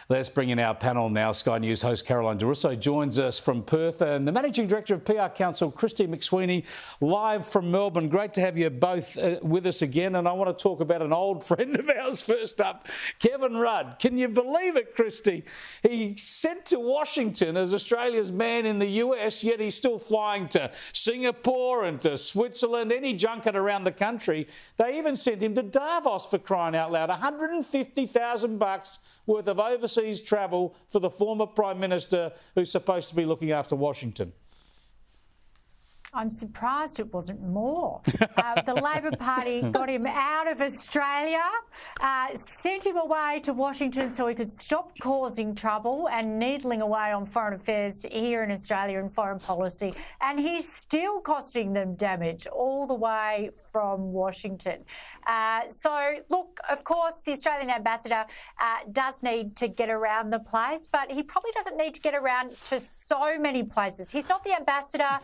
Let's bring in our panel now. Sky News host Caroline DeRusso joins us from Perth, and the Managing Director of PR Counsel, Kristy McSweeney, live from Melbourne. Great to have you both with us again, and I want to talk about an old friend of ours first up, Kevin Rudd. Can you believe it, Kristy? He sent to Washington as Australia's man in the US, yet he's still flying to Singapore and to Switzerland, any junket around the country. They even sent him to Davos, for crying out loud. $150,000 worth of overseas travel for the former Prime Minister who's supposed to be looking after Washington. I'm surprised it wasn't more. The Labor Party got him out of Australia, sent him away to Washington so he could stop causing trouble and needling away on foreign affairs here in Australia and foreign policy. And he's still costing them damage all the way from Washington. So, look, of course, the Australian ambassador does need to get around the place, but he probably doesn't need to get around to so many places. He's not the ambassador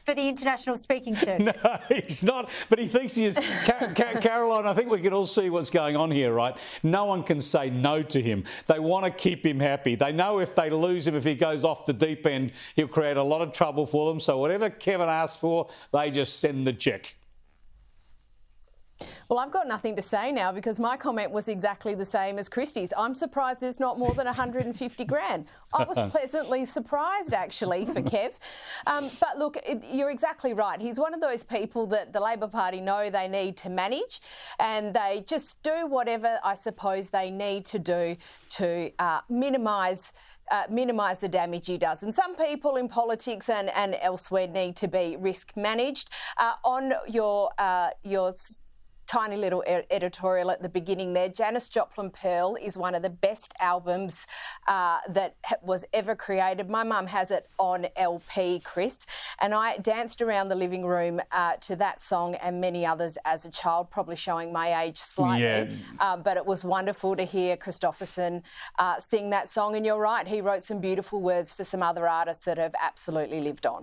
for the international speaking circuit. No, he's not, but he thinks he is. Caroline, I think we can all see what's going on here, right? No one can say no to him. They want to keep him happy. They know if they lose him, if he goes off the deep end, he'll create a lot of trouble for them. So whatever Kevin asks for, they just send the cheque. Well, I've got nothing to say now because my comment was exactly the same as Kristy's. I'm surprised there's not more than 150 grand. I was pleasantly surprised, actually, for Kev. But look, you're exactly right. He's one of those people that the Labor Party know they need to manage, and they just do whatever I suppose they need to do to minimise the damage he does. And some people in politics and elsewhere need to be risk managed. On your tiny little editorial at the beginning there, Janis Joplin Pearl is one of the best albums that was ever created. My mum has it on LP, Chris, and I danced around the living room to that song and many others as a child, probably showing my age slightly. Yeah. But it was wonderful to hear Christopherson sing that song, and you're right, he wrote some beautiful words for some other artists that have absolutely lived on.